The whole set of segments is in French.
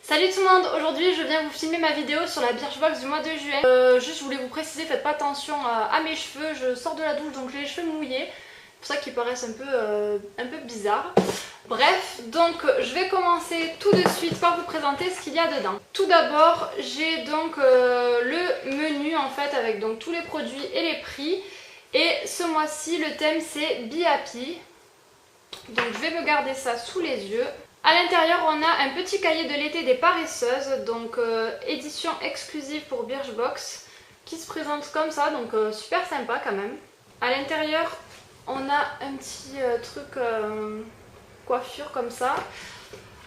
Salut tout le monde, aujourd'hui je viens vous filmer ma vidéo sur la Birchbox du mois de juin. Juste je voulais vous préciser, faites pas attention à mes cheveux, je sors de la douche donc j'ai les cheveux mouillés. C'est pour ça qu'ils paraissent un peu bizarres. Bref, donc je vais commencer tout de suite par vous présenter ce qu'il y a dedans. Tout d'abord j'ai donc le menu en fait avec donc tous les produits et les prix. Et ce mois-ci le thème c'est Be Happy. Donc je vais me garder ça sous les yeux. À l'intérieur, on a un petit cahier de l'été des paresseuses, donc édition exclusive pour Birchbox, qui se présente comme ça, donc super sympa quand même. À l'intérieur, on a un petit truc coiffure comme ça.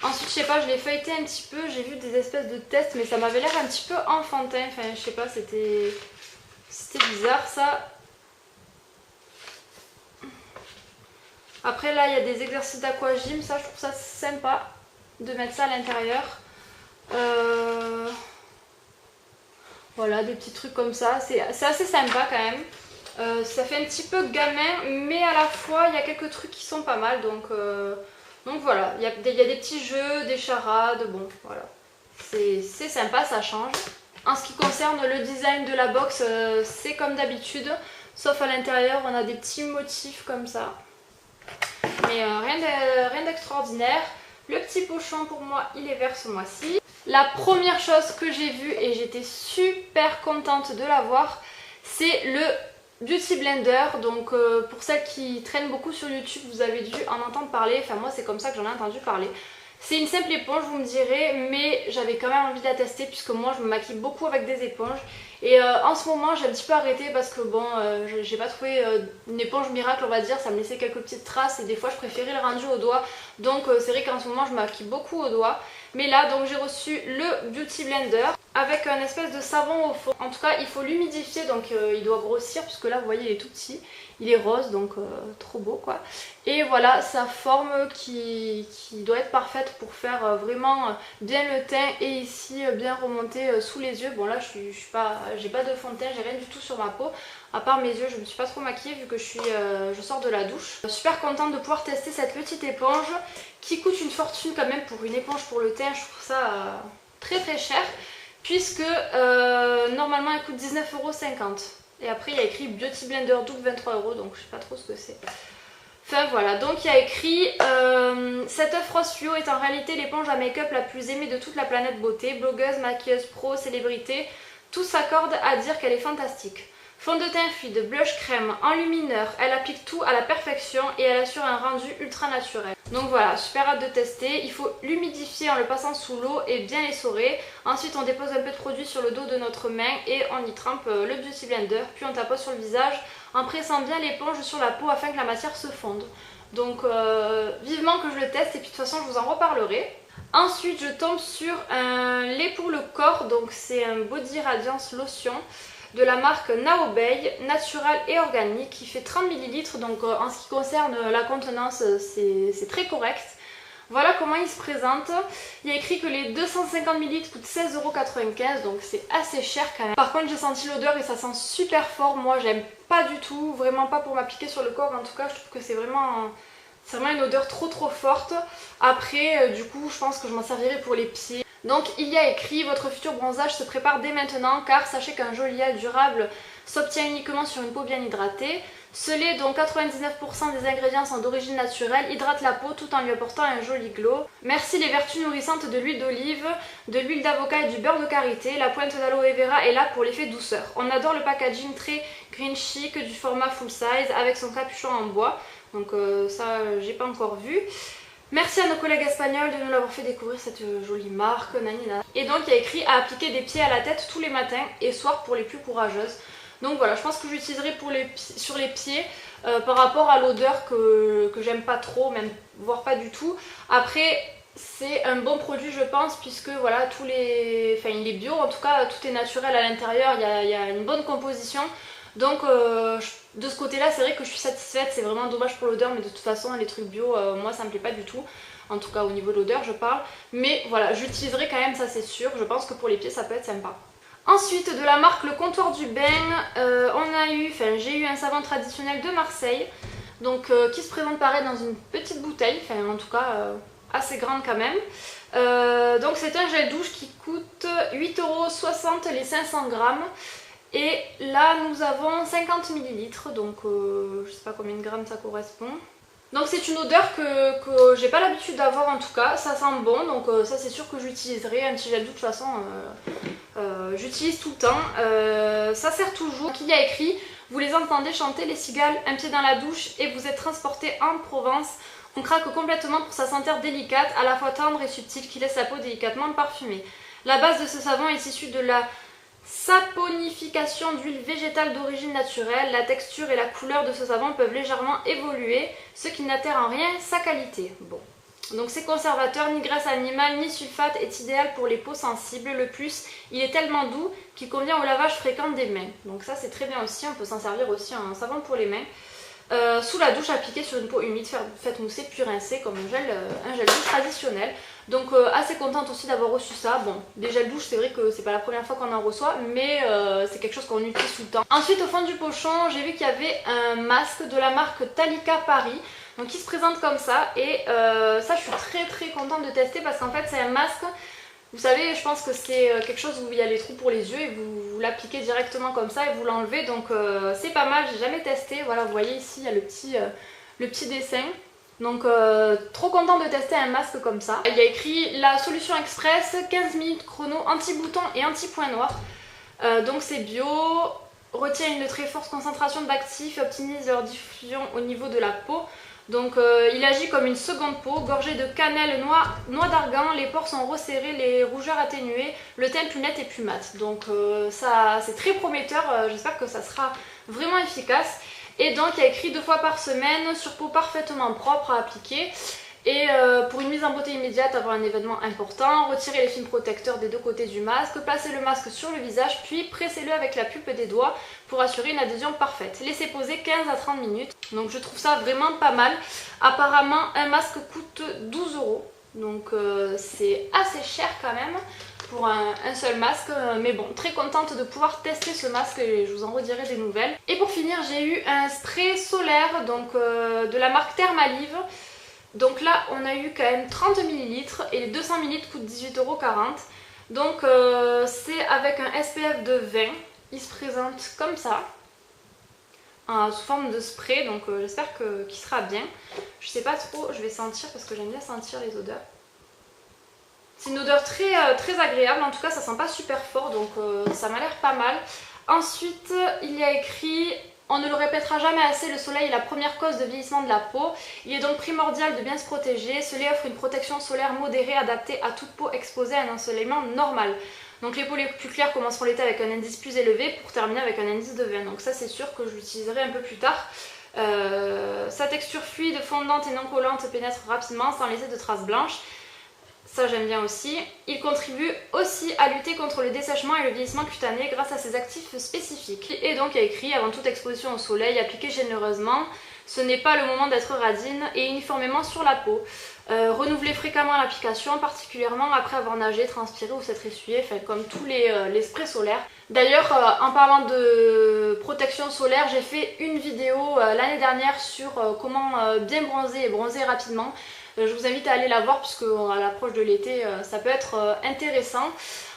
Ensuite, je sais pas, je l'ai feuilleté un petit peu, j'ai vu des espèces de tests, mais ça m'avait l'air un petit peu enfantin, enfin je sais pas, c'était bizarre ça. Après là il y a des exercices d'aquagym, ça je trouve ça sympa de mettre ça à l'intérieur. Voilà, des petits trucs comme ça, c'est assez sympa quand même. Ça fait un petit peu gamin, mais à la fois il y a quelques trucs qui sont pas mal, donc voilà, il y a des petits jeux, des charades, bon voilà. C'est sympa, ça change. En ce qui concerne le design de la box, c'est comme d'habitude, sauf à l'intérieur on a des petits motifs comme ça. Mais rien d'extraordinaire. Le petit pochon pour moi il est vert ce mois-ci. La première chose que j'ai vue et j'étais super contente de l'avoir, c'est le Beauty Blender. Donc pour celles qui traînent beaucoup sur YouTube, vous avez dû en entendre parler. Enfin moi c'est comme ça que j'en ai entendu parler. C'est une simple éponge vous me direz, mais j'avais quand même envie de la tester puisque moi je me maquille beaucoup avec des éponges. Et en ce moment j'ai un petit peu arrêté parce que bon, j'ai pas trouvé une éponge miracle on va dire, ça me laissait quelques petites traces et des fois je préférais le rendu au doigt. Donc c'est vrai qu'en ce moment je me maquille beaucoup au doigt. Mais là donc j'ai reçu le Beauty Blender avec un espèce de savon au fond. En tout cas il faut l'humidifier donc il doit grossir puisque là vous voyez il est tout petit. Il est rose donc trop beau quoi. Et voilà sa forme qui doit être parfaite pour faire vraiment bien le teint et ici bien remonter sous les yeux. Bon là j'ai pas de fond de teint, j'ai rien du tout sur ma peau. À part mes yeux, je me suis pas trop maquillée vu que je sors de la douche. Super contente de pouvoir tester cette petite éponge qui coûte une fortune quand même pour une éponge pour le teint. Je trouve ça très très cher puisque normalement elle coûte 19,50 €. Et après il y a écrit Beauty Blender double 23 €, donc je sais pas trop ce que c'est. Enfin voilà, donc il y a écrit cette œuf rose fluo est en réalité l'éponge à make-up la plus aimée de toute la planète beauté. Blogueuse, maquilleuse pro, célébrité, tous s'accordent à dire qu'elle est fantastique. Fond de teint fluide, blush crème, enlumineur, elle applique tout à la perfection et elle assure un rendu ultra naturel. Donc voilà, super hâte de tester. Il faut l'humidifier en le passant sous l'eau et bien l'essorer. Ensuite on dépose un peu de produit sur le dos de notre main et on y trempe le Beauty Blender. Puis on tapote sur le visage en pressant bien l'éponge sur la peau afin que la matière se fonde. Donc vivement que je le teste et puis de toute façon je vous en reparlerai. Ensuite je tombe sur un lait pour le corps, donc c'est un Body Radiance Lotion de la marque Naobei, naturel et organique, qui fait 30 ml, donc en ce qui concerne la contenance c'est très correct. Voilà comment il se présente. Il y a écrit que les 250 ml coûtent 16,95 €, donc c'est assez cher quand même. Par contre j'ai senti l'odeur et ça sent super fort, moi j'aime pas du tout, vraiment pas pour m'appliquer sur le corps en tout cas, je trouve que c'est vraiment une odeur trop forte. Après du coup je pense que je m'en servirai pour les pieds. Donc il y a écrit votre futur bronzage se prépare dès maintenant car sachez qu'un joli lait durable s'obtient uniquement sur une peau bien hydratée. Ce lait dont 99% des ingrédients sont d'origine naturelle hydrate la peau tout en lui apportant un joli glow. Merci les vertus nourrissantes de l'huile d'olive, de l'huile d'avocat et du beurre de karité. La pointe d'aloe vera est là pour l'effet douceur. On adore le packaging très green chic du format full size avec son capuchon en bois. Donc ça j'ai pas encore vu. Merci à nos collègues espagnols de nous l'avoir fait découvrir cette jolie marque, nanina. Et donc il y a écrit à appliquer des pieds à la tête tous les matins et soirs pour les plus courageuses. Donc voilà, je pense que j'utiliserai sur les pieds par rapport à l'odeur que j'aime pas trop, même voire pas du tout. Après c'est un bon produit je pense puisque voilà il est bio, en tout cas tout est naturel à l'intérieur, il y a une bonne composition. Donc de ce côté là c'est vrai que je suis satisfaite, c'est vraiment dommage pour l'odeur mais de toute façon les trucs bio moi ça me plaît pas du tout. En tout cas au niveau de l'odeur je parle. Mais voilà j'utiliserai quand même ça c'est sûr, je pense que pour les pieds ça peut être sympa. Ensuite de la marque Le Comptoir du Bain, j'ai eu un savon traditionnel de Marseille. Donc qui se présente pareil dans une petite bouteille, enfin en tout cas assez grande quand même. Donc c'est un gel douche qui coûte 8,60 € les 500 grammes. Et là nous avons 50 ml, donc je sais pas combien de grammes ça correspond. Donc c'est une odeur que j'ai pas l'habitude d'avoir en tout cas, ça sent bon, donc ça c'est sûr que j'utiliserai, un petit gel douche de toute façon j'utilise tout le temps. Ça sert toujours, il y a écrit, vous les entendez chanter les cigales, un pied dans la douche et vous êtes transporté en Provence. On craque complètement pour sa senteur délicate, à la fois tendre et subtile qui laisse la peau délicatement parfumée. La base de ce savon est issue de la saponification d'huile végétale d'origine naturelle. La texture et la couleur de ce savon peuvent légèrement évoluer, ce qui n'altère en rien sa qualité. Bon. Donc c'est conservateur, ni graisse animale ni sulfate, est idéal pour les peaux sensibles. Le plus, il est tellement doux qu'il convient au lavage fréquent des mains. Donc ça c'est très bien aussi, on peut s'en servir aussi en savon pour les mains. Sous la douche, appliqué sur une peau humide, faites mousser puis rincer comme un gel douche traditionnel. Donc assez contente aussi d'avoir reçu ça. Bon, des gels douche, c'est vrai que c'est pas la première fois qu'on en reçoit, mais c'est quelque chose qu'on utilise tout le temps. Ensuite, au fond du pochon, j'ai vu qu'il y avait un masque de la marque Talika Paris. Donc il se présente comme ça et ça je suis très contente de tester parce qu'en fait c'est un masque. Vous savez, je pense que c'est quelque chose où il y a les trous pour les yeux et vous l'appliquez directement comme ça et vous l'enlevez. Donc c'est pas mal, j'ai jamais testé. Voilà, vous voyez ici, il y a le petit dessin. Donc trop contente de tester un masque comme ça. Il y a écrit la solution express, 15 minutes chrono, anti-bouton et anti-point noir. Donc c'est bio, retient une très forte concentration d'actifs, optimise leur diffusion au niveau de la peau. Donc il agit comme une seconde peau, gorgé de cannelle, noix d'argan, les pores sont resserrés, les rougeurs atténuées, le teint plus net et plus mat. Donc ça c'est très prometteur, j'espère que ça sera vraiment efficace. Et donc il y a écrit 2 fois par semaine, sur peau parfaitement propre à appliquer. Et pour une mise en beauté immédiate avant un événement important, retirez les films protecteurs des 2 côtés du masque, placez le masque sur le visage, puis pressez-le avec la pulpe des doigts pour assurer une adhésion parfaite. Laissez poser 15 à 30 minutes. Donc je trouve ça vraiment pas mal. Apparemment un masque coûte 12 €, donc c'est assez cher quand même pour un seul masque, mais bon, très contente de pouvoir tester ce masque et je vous en redirai des nouvelles. Et pour finir, j'ai eu un spray solaire donc de la marque Thermalive. Donc là on a eu quand même 30 ml et les 200 ml coûtent 18,40 €. Donc c'est avec un SPF de 20, il se présente comme ça, sous forme de spray, donc j'espère qu'il sera bien. Je sais pas trop, je vais sentir parce que j'aime bien sentir les odeurs. C'est une odeur très agréable, en tout cas ça sent pas super fort, donc ça m'a l'air pas mal. Ensuite il y a écrit... On ne le répétera jamais assez, le soleil est la première cause de vieillissement de la peau. Il est donc primordial de bien se protéger. Ce lait offre une protection solaire modérée adaptée à toute peau exposée à un ensoleillement normal. Donc les peaux les plus claires commenceront l'été avec un indice plus élevé pour terminer avec un indice de 20. Donc ça c'est sûr que je l'utiliserai un peu plus tard. Sa texture fluide, fondante et non collante pénètre rapidement sans laisser de traces blanches. Ça j'aime bien aussi. Il contribue aussi à lutter contre le dessèchement et le vieillissement cutané grâce à ses actifs spécifiques. Et donc il y a écrit, avant toute exposition au soleil, appliquez généreusement. Ce n'est pas le moment d'être radine et uniformément sur la peau. Renouvelez fréquemment l'application, particulièrement après avoir nagé, transpiré ou s'être essuyé, enfin, comme tous les sprays solaires. D'ailleurs, en parlant de protection solaire, j'ai fait une vidéo l'année dernière sur comment bien bronzer et bronzer rapidement. Je vous invite à aller la voir puisque à l'approche de l'été ça peut être intéressant.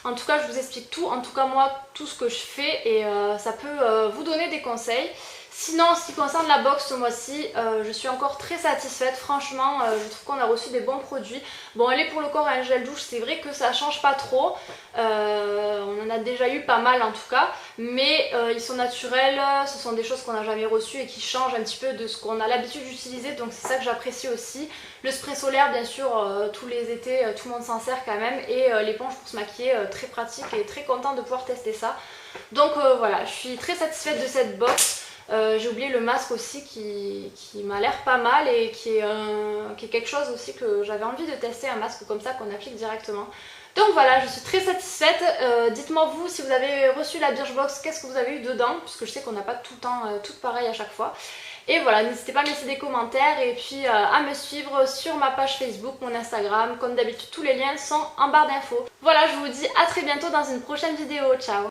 En tout cas je vous explique tout, en tout cas moi tout ce que je fais et ça peut vous donner des conseils. Sinon en ce qui concerne la box ce mois-ci, je suis encore très satisfaite, franchement je trouve qu'on a reçu des bons produits. Bon elle est pour le corps et un gel douche, c'est vrai que ça change pas trop, on en a déjà eu pas mal en tout cas, mais ils sont naturels, ce sont des choses qu'on n'a jamais reçues et qui changent un petit peu de ce qu'on a l'habitude d'utiliser, donc c'est ça que j'apprécie aussi. Le spray solaire bien sûr, tous les étés tout le monde s'en sert quand même, et l'éponge pour se maquiller, très pratique et très contente de pouvoir tester ça. Donc voilà, je suis très satisfaite de cette box. J'ai oublié le masque aussi qui m'a l'air pas mal et qui est quelque chose aussi que j'avais envie de tester, un masque comme ça qu'on applique directement. Donc voilà, je suis très satisfaite. Dites-moi vous si vous avez reçu la Birchbox, qu'est-ce que vous avez eu dedans, puisque je sais qu'on n'a pas tout le temps tout pareil à chaque fois. Et voilà, n'hésitez pas à me laisser des commentaires et puis à me suivre sur ma page Facebook, mon Instagram. Comme d'habitude, tous les liens sont en barre d'infos. Voilà, je vous dis à très bientôt dans une prochaine vidéo. Ciao!